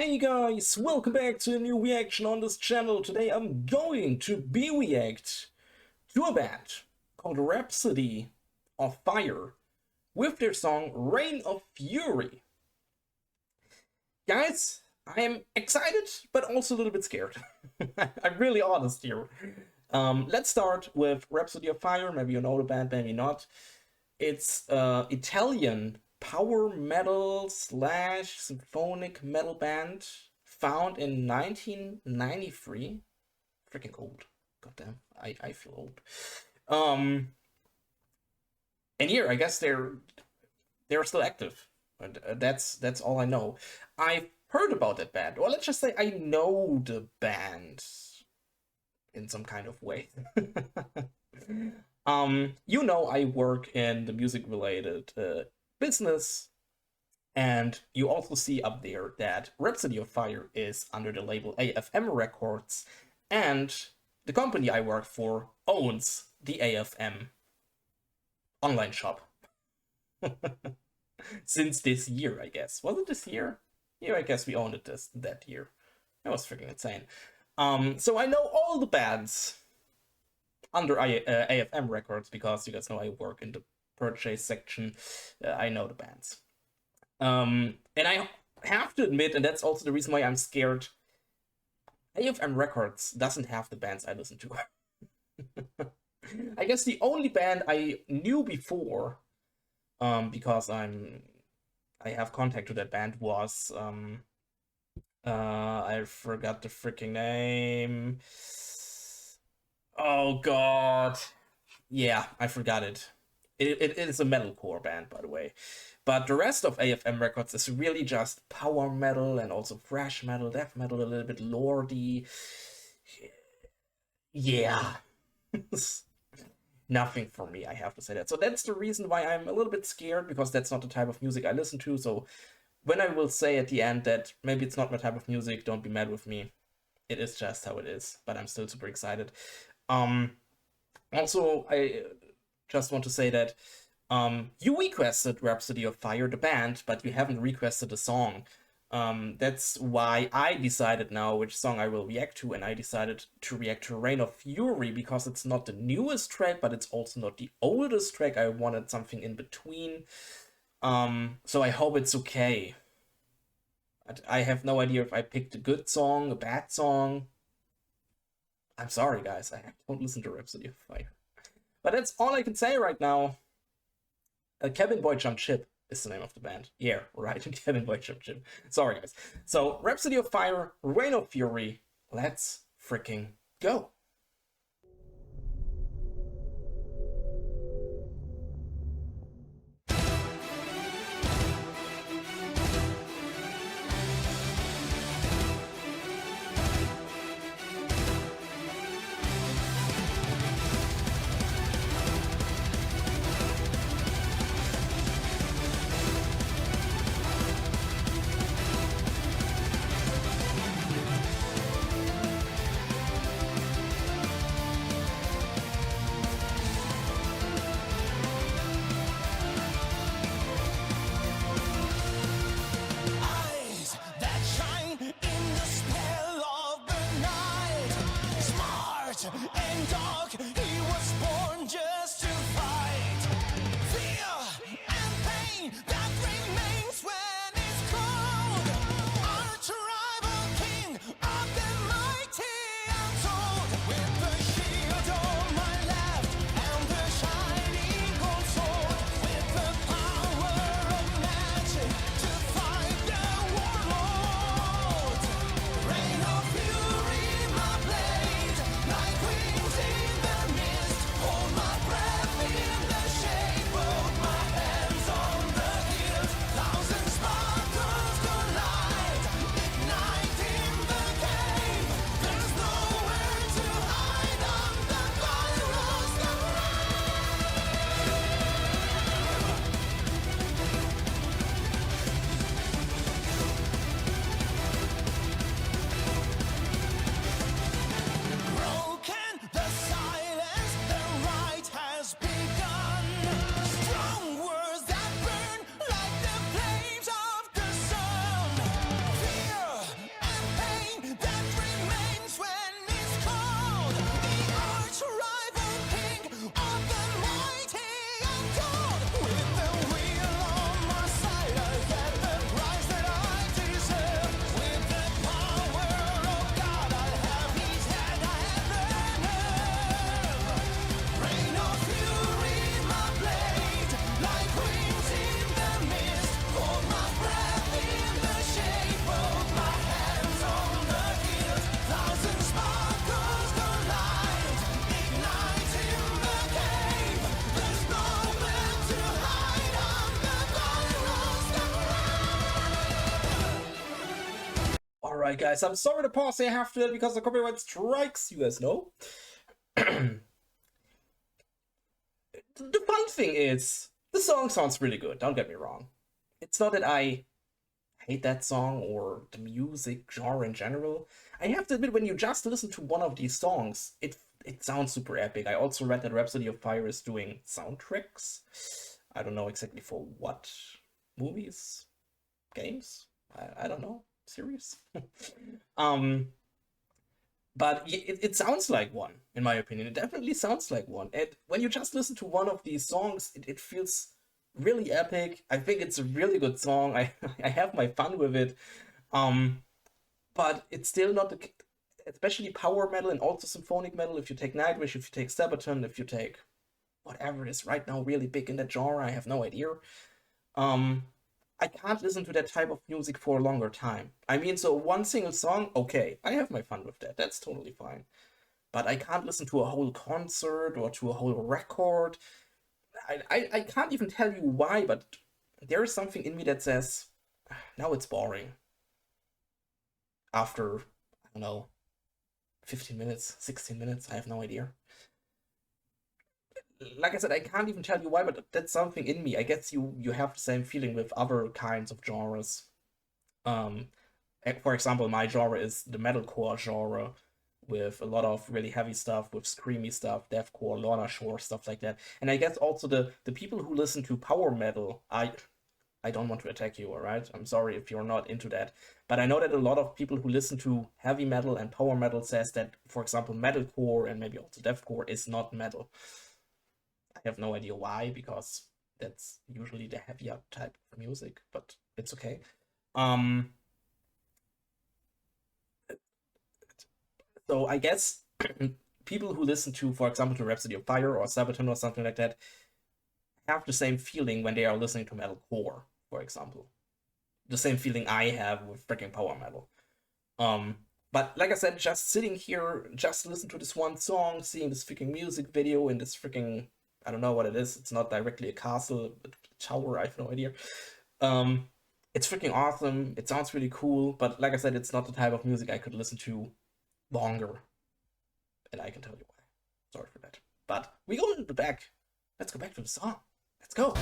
Hey guys, welcome back to a new reaction on this channel. Today I'm going to be react to a band called Rhapsody of Fire with their song Reign of Fury. Guys, I am excited but also a little bit scared. I'm really honest here. Let's start with Rhapsody of Fire. Maybe you know the band, maybe not. It's Italian power metal / symphonic metal band found in 1993. Freaking old. Goddamn, I feel old. And here I guess they're still active. And that's all I know. I've heard about that band. Or let's just say I know the band in some kind of way. You know, I work in the music related business, and you also see up there that Rhapsody of Fire is under the label AFM Records, and the company I work for owns the AFM online shop. Since this year, I guess. Was it this year? Yeah, I guess we owned it that year. That was freaking insane. So I know all the bands under AFM Records because you guys know I work in the purchase section. I know the bands. And I have to admit, and that's also the reason why I'm scared, AFM Records doesn't have the bands I listen to. I guess the only band I knew before, because I have contact to that band, was I forgot the freaking name. Oh god. Yeah, I forgot it. It is a metalcore band, by the way. But the rest of AFM Records is really just power metal and also thrash metal, death metal, a little bit lordy. Yeah. Nothing for me, I have to say that. So that's the reason why I'm a little bit scared, because that's not the type of music I listen to. So when I will say at the end that maybe it's not my type of music, don't be mad with me. It is just how it is, but I'm still super excited. Also, I just want to say that you requested Rhapsody of Fire, the band, but you haven't requested a song. That's why I decided now which song I will react to, and I decided to react to Reign of Fury because it's not the newest track, but it's also not the oldest track. I wanted something in between. So I hope it's okay. I have no idea if I picked a good song, a bad song. I'm sorry, guys. I don't listen to Rhapsody of Fire. But that's all I can say right now. Cabin Boy Jump Ship is the name of the band. Yeah, right. Cabin Boy Jump Ship. Sorry, guys. So, Rhapsody of Fire, Reign of Fury. Let's freaking go. And dark, he was born just to fight. Fear and pain that remains when it's cold. Arch-rival king of the mighty untold. With the shield on my left and the shining gold sword. With the power of magic to fight the warlord. Reign of fury, my blade. Like wings in the mist, hold my breath in the shade, both my hands on the hilt, thousands Alright, guys, I'm sorry to pause. I have to because the copyright strikes. You guys know. The fun thing is, the song sounds really good. Don't get me wrong. It's not that I hate that song or the music genre in general. I have to admit, when you just listen to one of these songs, it sounds super epic. I also read that Rhapsody of Fire is doing soundtracks. I don't know exactly for what movies, games. I don't know, series. um, but it sounds like one, in my opinion. It definitely sounds like one. And when you just listen to one of these songs, it feels really epic. I think it's a really good song. I I have my fun with it. Um, but it's still not the, especially power metal and also symphonic metal. If you take Nightwish, if you take Sabaton, if you take whatever is right now really big in that genre, I have no idea. Um, I can't listen to that type of music for a longer time. I mean, so one single song, okay, I have my fun with that. That's totally fine. But I can't listen to a whole concert or to a whole record. I can't even tell you why, but there is something in me that says, now it's boring. After, I don't know, 15 minutes, 16 minutes, I have no idea. Like I said, I can't even tell you why, but that's something in me. I guess you have the same feeling with other kinds of genres. Um, for example, my genre is the metalcore genre, with a lot of really heavy stuff, with screamy stuff, deathcore, Lorna Shore, stuff like that. And I guess also the people who listen to power metal, I don't want to attack you, alright? I'm sorry if you're not into that. But I know that a lot of people who listen to heavy metal and power metal says that, for example, metalcore and maybe also deathcore is not metal. I have no idea why, because that's usually the heavier type of music, but it's okay. Um, so I guess people who listen to, for example, to Rhapsody of Fire or Sabaton or something like that, have the same feeling when they are listening to metalcore, for example. The same feeling I have with freaking power metal. Um, but like I said, just sitting here, just listen to this one song, seeing this freaking music video in this freaking, I don't know what it is. It's not directly a castle, but a tower. I have no idea. Um, it's freaking awesome. It sounds really cool. But like I said, it's not the type of music I could listen to longer, and I can tell you why. Sorry for that. But we go into the back. Let's go back to the song. Let's go.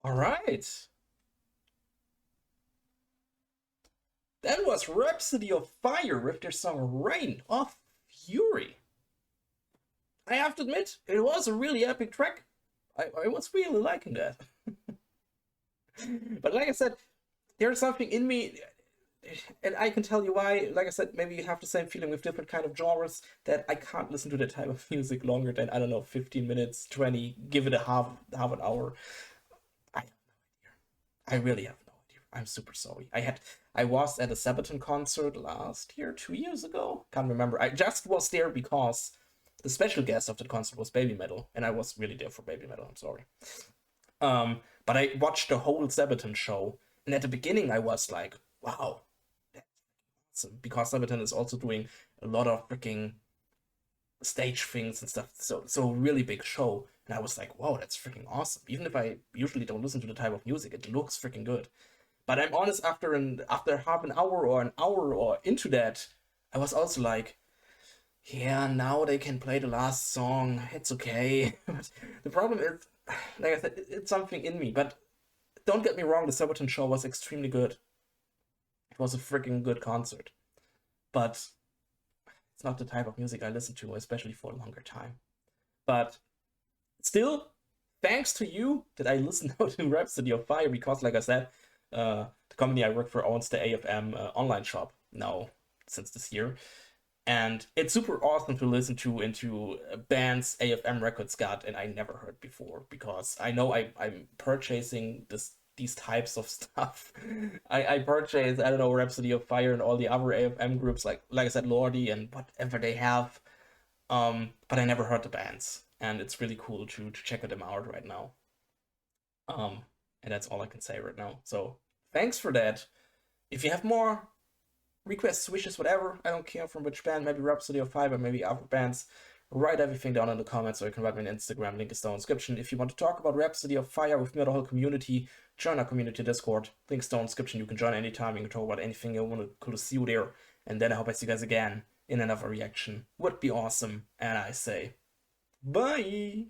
All right. That was Rhapsody of Fire with their song Reign of Fury. I have to admit, it was a really epic track. I was really liking that. But like I said, there's something in me, and I can tell you why. Like I said, maybe you have the same feeling with different kind of genres, that I can't listen to that type of music longer than, I don't know, 15 minutes, 20, give it a half an hour. I I really have no idea. I'm super sorry. I was at a Sabaton concert last year, 2 years ago. Can't remember. I just was there because the special guest of that concert was Baby Metal, and I was really there for Baby Metal. I'm sorry. But I watched the whole Sabaton show, and at the beginning I was like, wow, that's awesome, because Sabaton is also doing a lot of freaking stage things and stuff. So really big show, and I was like, wow, that's freaking awesome. Even if I usually don't listen to the type of music, it looks freaking good. But I'm honest, after half an hour or an hour or into that, I was also like, yeah, now they can play the last song. It's okay. But the problem is, like I said, it's something in me. But don't get me wrong, the Sabaton show was extremely good. It was a freaking good concert. But it's not the type of music I listen to, especially for a longer time. But still, thanks to you that I listened to Rhapsody of Fire, because, like I said, the company I work for owns the AFM online shop now since this year, and it's super awesome to listen to into bands AFM Records got and I never heard before, because I know I'm purchasing these types of stuff. I purchase, I don't know, Rhapsody of Fire and all the other AFM groups, like I said, Lordi and whatever they have. But I never heard the bands, and it's really cool to check them out right now. Um, and that's all I can say right now. So thanks for that. If you have more requests, wishes, whatever, I don't care from which band, maybe Rhapsody of Fire, maybe other bands, write everything down in the comments, or you can write me an Instagram, link is down in the description. If you want to talk about Rhapsody of Fire with me or the whole community, join our community Discord, links down in the description. You can join anytime, you can talk about anything. I want to see you there. And then I hope I see you guys again in another reaction. Would be awesome. And I say, bye!